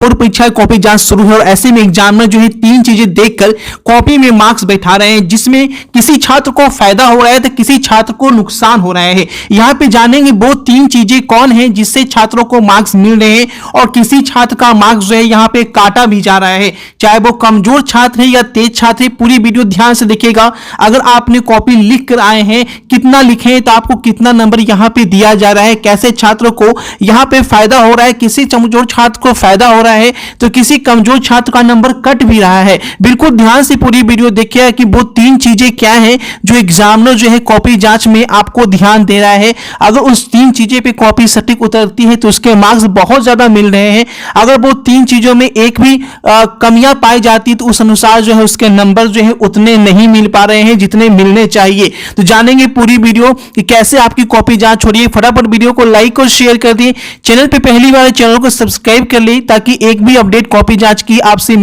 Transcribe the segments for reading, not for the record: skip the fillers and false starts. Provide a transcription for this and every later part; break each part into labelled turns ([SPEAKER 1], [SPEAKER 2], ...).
[SPEAKER 1] Board परीक्षा copy जांच शुरू है और ऐसे में एग्जामिनर जो है तीन चीजें देखकर कॉपी में मार्क्स बैठा रहे हैं, जिसमें किसी छात्र को फायदा हो रहा है तो किसी छात्र को नुकसान हो रहा है। यहाँ पे जानेंगे वो तीन चीजें कौन है जिससे छात्रों को मार्क्स मिल रहे हैं और किसी छात्र का मार्क्स जो है यहाँ पे काटा भी जा रहा है, चाहे वो कमजोर छात्र है या तेज छात्र है। पूरी वीडियो ध्यान से देखिएगा। अगर आपने कॉपी लिख कर आए हैं, कितना लिखे हैं तो आपको कितना नंबर यहाँ पे दिया जा रहा है, कैसे छात्रों को यहाँ पे फायदा हो रहा है, किसी कमजोर छात्र को फायदा हो रहा है तो किसी कमजोर छात्र का नंबर कट भी रहा है। बिल्कुल ध्यान से पूरी वीडियो देखिए कि वो तीन चीजें क्या है जो एग्जामिनर जो है कॉपी जांच में आपको ध्यान दे रहा है। अगर उस तीन चीजें पे कॉपी सटीक उतरती है तो उसके मार्क्स बहुत ज्यादा मिल रहे हैं। अगर वो तीन चीजों में एक भी कमियां पाई जाती तो उस अनुसार जो है उसके नंबर जो है उतने नहीं मिल पा रहे हैं जितने मिलने चाहिए। तो जानेंगे पूरी वीडियो कि कैसे आपकी कॉपी जांच हो रही है। फटाफट वीडियो को लाइक और शेयर कर दिए। चैनल पे पहली बार चैनल को सब्सक्राइब कर ली ताकि एक भी अपडेट कॉपी जांच की आपसे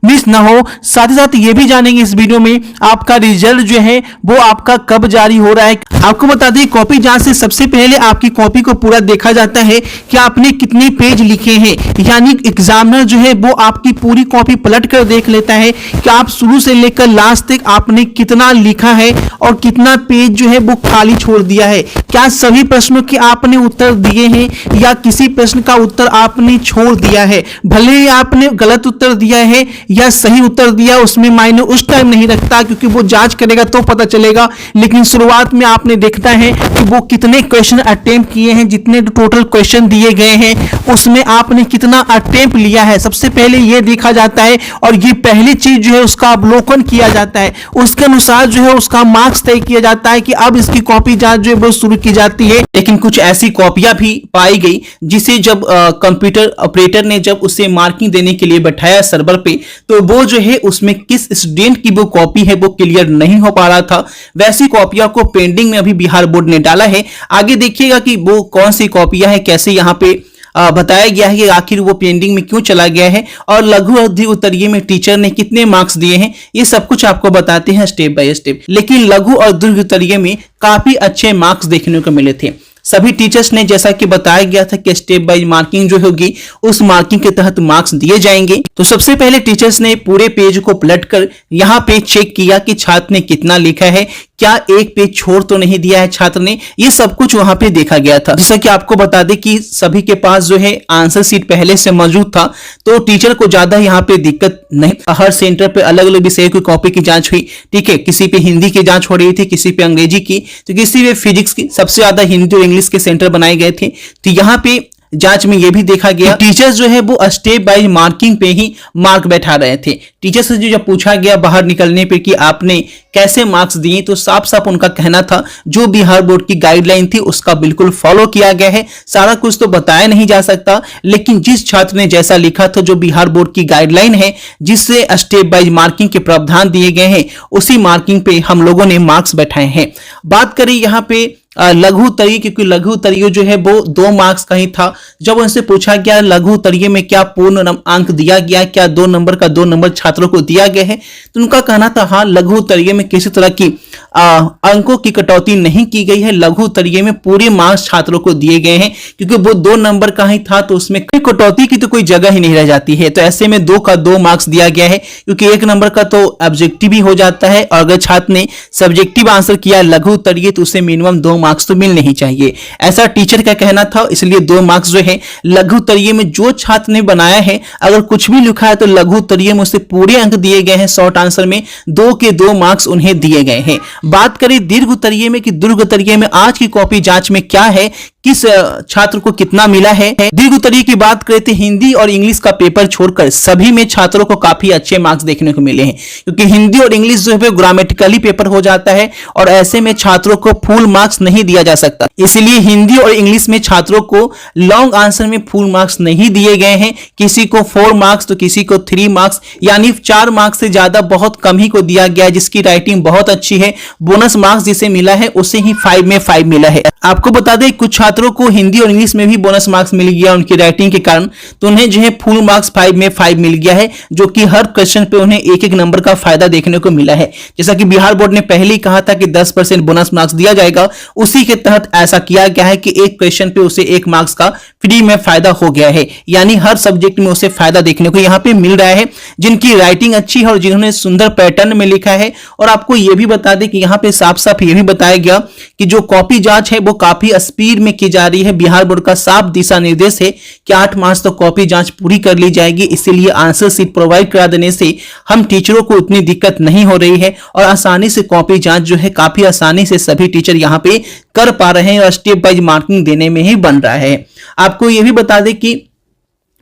[SPEAKER 1] मिस ना हो। साथ ही साथ ये भी जानेंगे इस वीडियो में आपका रिजल्ट जो है वो आपका कब जारी हो रहा है। आपको बता दें कॉपी जांच से सबसे पहले आपकी कॉपी को पूरा देखा जाता है कि आपने कितने पेज लिखे हैं, यानी एग्जामिनर जो है वो आपकी पूरी कॉपी पलट कर देख लेता है कि आप शुरू से लेकर लास्ट तक आपने कितना लिखा है और कितना पेज जो है वो खाली छोड़ दिया है। क्या सभी प्रश्नों के आपने उत्तर दिए हैं या किसी प्रश्न का उत्तर आपने छोड़ दिया है। भले ही आपने गलत उत्तर दिया है या सही उत्तर दिया, उसमें मायने उस टाइम नहीं रखता क्योंकि वो जांच करेगा तो पता चलेगा। लेकिन शुरुआत में आपने देखता है कि वो कितने क्वेश्चन अटेम्प्ट किए हैं, जितने टोटल क्वेश्चन दिए गए हैं उसमें आपने कितना अटेम्प्ट लिया है, सबसे पहले ये देखा जाता है। और ये पहली चीज जो है उसका अवलोकन किया जाता है, उसके अनुसार जो है उसका मार्क्स तय किया जाता है कि अब इसकी कॉपी जांच जो है वो शुरू की जाती है। लेकिन कुछ ऐसी कॉपियां भी पाई गई जिसे जब कंप्यूटर ऑपरेटर ने जब उसे मार्किंग देने के लिए बैठाया सर्वर पे तो वो जो है उसमें किस स्टूडेंट की वो कॉपी है वो क्लियर नहीं हो पा रहा था। वैसी कॉपियां को पेंडिंग में अभी बिहार बोर्ड ने डाला है। आगे देखिएगा कि वो कौन सी कॉपियां है, कैसे यहाँ पे बताया गया है कि आखिर वो पेंडिंग में क्यों चला गया है और लघु अवधि उत्तरीय में टीचर ने कितने मार्क्स दिए हैं, ये सब कुछ आपको बताते हैं स्टेप बाय स्टेप। लेकिन लघु और दीर्घ उत्तरीय में काफी अच्छे मार्क्स देखने को मिले थे। सभी टीचर्स ने जैसा कि बताया गया था कि स्टेप बाय मार्किंग जो होगी उस मार्किंग के तहत मार्क्स दिए जाएंगे। तो सबसे पहले टीचर्स ने पूरे पेज को पलटकर यहाँ पे चेक किया कि छात्र ने कितना लिखा है, क्या एक पेज छोड़ तो नहीं दिया है छात्र ने, ये सब कुछ वहां पे देखा गया था। जैसा कि आपको बता दें कि सभी के पास जो है आंसर शीट पहले से मौजूद था तो टीचर को ज्यादा यहाँ पे दिक्कत नहीं। हर सेंटर पे अलग अलग विषय की कॉपी की जांच हुई, ठीक है। किसी पे हिंदी की जांच हो रही थी, किसी पे अंग्रेजी की, तो किसी पे फिजिक्स की। सबसे ज्यादा हिंदी और इंग्लिश के सेंटर बनाए गए थे। तो यहाँ पे जांच में यह भी देखा गया टीचर्स जो है वो स्टेप बाय मार्किंग पे ही मार्क बैठा रहे थे। टीचर से जो जब पूछा गया बाहर निकलने पे कि आपने कैसे मार्क्स दिए तो साफ साफ उनका कहना था जो बिहार बोर्ड की गाइडलाइन थी उसका बिल्कुल फॉलो किया गया है। सारा कुछ तो बताया नहीं जा सकता, लेकिन जिस छात्र ने जैसा लिखा था, जो बिहार बोर्ड की गाइडलाइन है जिससे स्टेप बाय मार्किंग के प्रावधान दिए गए हैं, उसी मार्किंग पे हम लोगों ने मार्क्स बैठाए हैं। बात करें यहाँ पे लघु उत्तरीय, क्योंकि लघु उत्तरीय जो है वो 2 मार्क्स का ही था। जब उनसे पूछा गया लघु उत्तरीय में क्या पूर्ण अंक दिया गया, क्या 2 नंबर का 2 नंबर छात्रों को दिया गया है, तो उनका कहना था हाँ, लघु उत्तरीय में किसी तरह की अंकों की कटौती नहीं की गई है। लघु उत्तरीय में पूरे मार्क्स छात्रों को दिए गए हैं क्योंकि वो 2 नंबर का ही था तो उसमें कटौती की तो कोई जगह ही नहीं रह जाती है। तो ऐसे में 2 का 2 मार्क्स दिया गया है क्योंकि 1 नंबर का तो ऑब्जेक्टिव ही हो जाता है और अगर छात्र ने सब्जेक्टिव आंसर किया लघु उत्तरीय तो उसे मिनिमम 2 मार्क्स तो मिलने ही चाहिए, ऐसा टीचर का कहना था। इसलिए 2 मार्क्स जो है लघु उत्तरीय में जो छात्र ने बनाया है, अगर कुछ भी लिखा है तो लघु उत्तरीय में उसे पूरे अंक दिए गए हैं। शॉर्ट आंसर में 2 के 2 मार्क्स उन्हें दिए गए हैं। बात करें दीर्घ उत्तरीय में कि दीर्घ उत्तरीय में आज की कॉपी जांच में क्या है, किस छात्र को कितना मिला है। दीर्घ उत्तरीय की बात करें तो हिंदी और इंग्लिश का पेपर छोड़कर सभी में छात्रों को काफी अच्छे मार्क्स देखने को मिले हैं क्योंकि हिंदी और इंग्लिश जो है ग्रामेटिकली पेपर हो जाता है और ऐसे में छात्रों को फुल मार्क्स नहीं दिया जा सकता। इसलिए हिंदी और इंग्लिश में छात्रों को लॉन्ग आंसर में फुल मार्क्स नहीं दिए गए हैं। किसी को 4 मार्क्स तो किसी को 3 मार्क्स, यानी 4 मार्क्स से ज्यादा बहुत कम ही को दिया गया है। जिसकी राइटिंग बहुत अच्छी है, बोनस मार्क्स जिसे मिला है उसे ही 5 में 5 मिला है। आपको बता दें कुछ छात्रों को हिंदी और इंग्लिश में भी बोनस मार्क्स मिल गया उनकी राइटिंग के कारण, तो उन्हें जो है फुल मार्क्स 5 में 5 मिल गया है, जो कि हर क्वेश्चन पे उन्हें एक एक नंबर का फायदा देखने को मिला है। जैसा कि बिहार बोर्ड ने पहले ही कहा था कि 10% बोनस मार्क्स दिया जाएगा, उसी के तहत ऐसा किया गया है कि एक क्वेश्चन पे उसे 1 मार्क्स का फ्री में फायदा हो गया है, यानी हर सब्जेक्ट में उसे फायदा देखने को यहाँ पे मिल रहा है, जिनकी राइटिंग अच्छी है और जिन्होंने सुंदर पैटर्न में लिखा है। और आपको यह भी बता दें कि यहाँ पे साफ साफ ये भी बताया गया कि जो कॉपी जांच है वो काफी स्पीड में की जा रही है। बिहार बोर्ड का साफ दिशा निर्देश है कि 8 मार्च तक कॉपी जांच पूरी कर ली जाएगी, इसीलिए आंसर शीट प्रोवाइड करा देने से हम टीचरों को उतनी दिक्कत नहीं हो रही है और आसानी से कॉपी जांच जो है काफी आसानी से सभी टीचर यहाँ पे कर पा रहे हैं और स्टेप वाइज मार्किंग देने में ही बन रहा है। आपको यह भी बता दें कि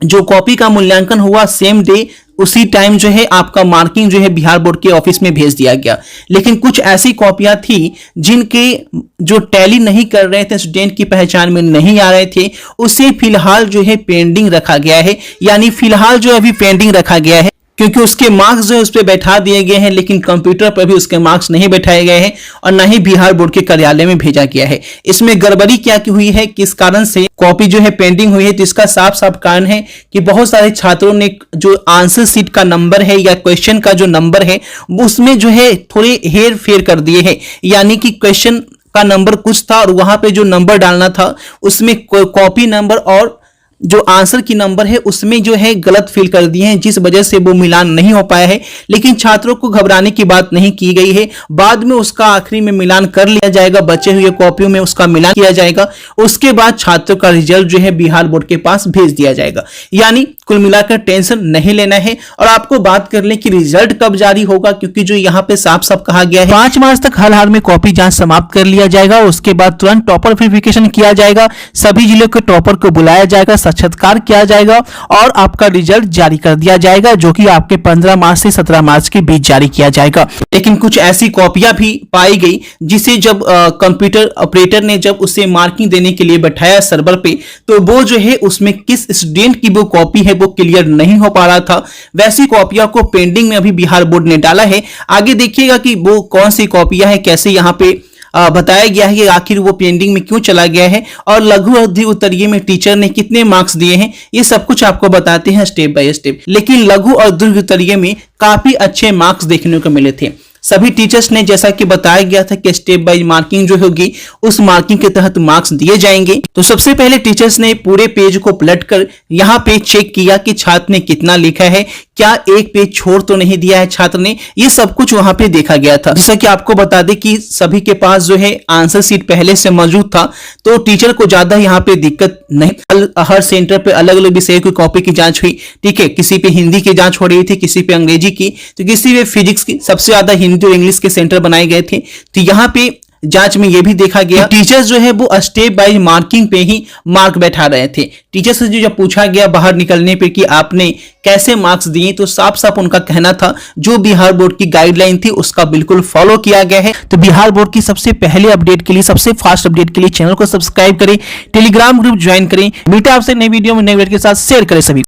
[SPEAKER 1] जो कॉपी का मूल्यांकन हुआ सेम डे उसी टाइम जो है आपका मार्किंग जो है बिहार बोर्ड के ऑफिस में भेज दिया गया, लेकिन कुछ ऐसी कॉपियां थी जिनके जो टैली नहीं कर रहे थे, स्टूडेंट की पहचान में नहीं आ रहे थे, उसे फिलहाल जो है पेंडिंग रखा गया है। यानी फिलहाल जो अभी पेंडिंग रखा गया है क्योंकि उसके मार्क्स जो है उस पर बैठा दिए गए हैं, लेकिन कंप्यूटर पर भी उसके मार्क्स नहीं बैठाए गए हैं और न ही बिहार बोर्ड के कार्यालय में भेजा गया है। इसमें गड़बड़ी क्या की हुई है, किस कारण से कॉपी जो है पेंडिंग हुई है, तो इसका साफ साफ कारण है कि बहुत सारे छात्रों ने जो आंसर शीट का नंबर है या क्वेश्चन का जो नंबर है उसमें जो है थोड़े हेर फेर कर दिए हैं। यानी कि क्वेश्चन का नंबर कुछ था और वहां पे जो नंबर डालना था उसमें कॉपी नंबर और जो आंसर की नंबर है उसमें जो है गलत फिल कर दिए हैं, जिस वजह से वो मिलान नहीं हो पाया है। लेकिन छात्रों को घबराने की बात नहीं की गई है, बाद में उसका आखिरी में मिलान कर लिया जाएगा, बचे हुए कॉपियों में उसका मिलान किया जाएगा, उसके बाद छात्रों का रिजल्ट जो है बिहार बोर्ड के पास भेज दिया जाएगा। यानी कुल मिलाकर टेंशन नहीं लेना है। और आपको बात कर लें कि रिजल्ट कब जारी होगा, क्योंकि जो यहाँ पे साफ साफ कहा गया है 5 मार्च तक हर हाल में कॉपी जांच समाप्त कर लिया जाएगा, उसके बाद तुरंत टॉपर वेरिफिकेशन किया जाएगा, सभी जिलों के टॉपर को बुलाया जाएगा, साक्षात्कार किया जाएगा और आपका रिजल्ट जारी कर दिया जाएगा, जो कि आपके 15 मार्च से 17 मार्च के बीच जारी किया जाएगा। लेकिन कुछ ऐसी कॉपियां भी पाई गई जिसे जब कंप्यूटर ऑपरेटर ने जब उसे मार्किंग देने के लिए बैठाया सर्वर पे, तो वो जो है उसमें किस स्टूडेंट की वो कॉपी है वो क्लियर नहीं हो पा रहा था। वैसी कॉपियां को पेंडिंग में अभी बिहार बोर्ड ने डाला है। आगे देखिएगा कि वो कौन सी कॉपियां है, कैसे यहाँ पे बताया गया है कि आखिर वो पेंडिंग में क्यों चला गया है और लघु अवधि उत्तरीय में टीचर ने कितने मार्क्स दिए हैं, ये सब कुछ आपको बताते हैं स्टेप बाय स्टेप। लेकिन लघु और दीर्घ उत्तरीय में काफी अच्छे मार्क्स देखने को मिले थे। सभी टीचर्स ने, जैसा कि बताया गया था कि स्टेप बाय मार्किंग जो होगी उस मार्किंग के तहत मार्क्स दिए जाएंगे। तो सबसे पहले टीचर्स ने पूरे पेज को पलटकर यहाँ पे चेक किया कि छात्र ने कितना लिखा है, क्या एक पेज छोड़ तो नहीं दिया है छात्र ने, ये सब कुछ वहां पे देखा गया था। जैसा कि आपको बता दें कि सभी के पास जो है आंसर शीट पहले से मौजूद था, तो टीचर को ज्यादा यहाँ पे दिक्कत नहीं। हर सेंटर पे अलग अलग विषय की कॉपी की जांच हुई, ठीक है, किसी पे हिंदी की जांच हो रही थी, किसी पे अंग्रेजी की, तो किसी पे फिजिक्स की। सबसे ज्यादा हिंदी और इंग्लिश के सेंटर बनाए गए थे। तो यहाँ पे जांच में यह भी देखा गया टीचर्स जो है वो स्टेप बाय मार्किंग पे ही मार्क बैठा रहे थे। टीचर्स से जो जब पूछा गया बाहर निकलने पे कि आपने कैसे मार्क्स दिए, तो साफ साफ उनका कहना था जो बिहार बोर्ड की गाइडलाइन थी उसका बिल्कुल फॉलो किया गया है। तो बिहार बोर्ड की सबसे पहले अपडेट के लिए, सबसे फास्ट अपडेट के लिए चैनल को सब्सक्राइब करें, टेलीग्राम ग्रुप ज्वाइन करें। मिलते हैं आपसे नई वीडियो में नए अपडेट के साथ। शेयर करें सभी।